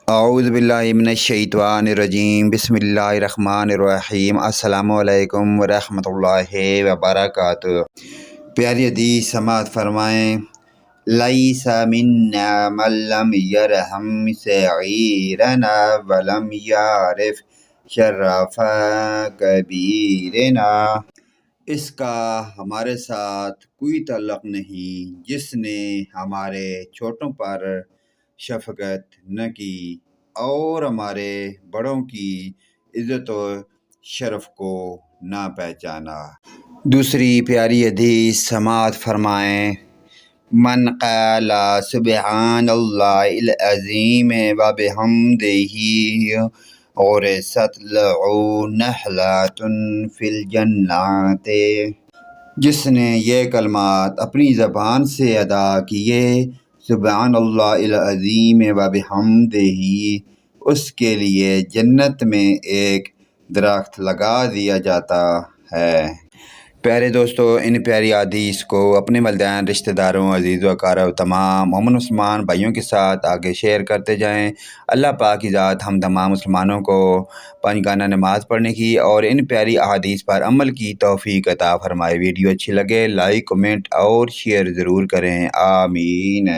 اعوذ باللہ من الشیطان الرجیم، بسم اللہ الرحمن الرحیم۔ السلام علیکم ورحمۃ اللہ وبرکاتہ۔ پیاری حدیث سماعت فرمائیں۔ لیس منا من لم یرحم صغیرنا ولم یعرف شرف کبیرنا۔ اس کا ہمارے ساتھ کوئی تعلق نہیں جس نے ہمارے چھوٹوں پر شفقت نہ کی اور ہمارے بڑوں کی عزت و شرف کو نہ پہچانا۔ دوسری پیاری حدیث سماعت فرمائیں۔ من قال سبحان اللہ العظیم وبحمدہ غرست له نخلۃ فی الجنۃ۔ جس نے یہ کلمات اپنی زبان سے ادا کیے، سبحان اللہ العظیم وبحمدہ، اس کے لیے جنت میں ایک درخت لگا دیا جاتا ہے۔ پیارے دوستو، ان پیاری حدیث کو اپنے والدین، رشتہ داروں، عزیز و اقارب، تمام مومن مسلمان بھائیوں کے ساتھ آگے شیئر کرتے جائیں۔ اللہ پاک کی ذات ہم تمام مسلمانوں کو پنجگانہ نماز پڑھنے کی اور ان پیاری احادیث پر عمل کی توفیق عطا فرمائے۔ ویڈیو اچھی لگے لائک، کمنٹ اور شیئر ضرور کریں۔ آمین۔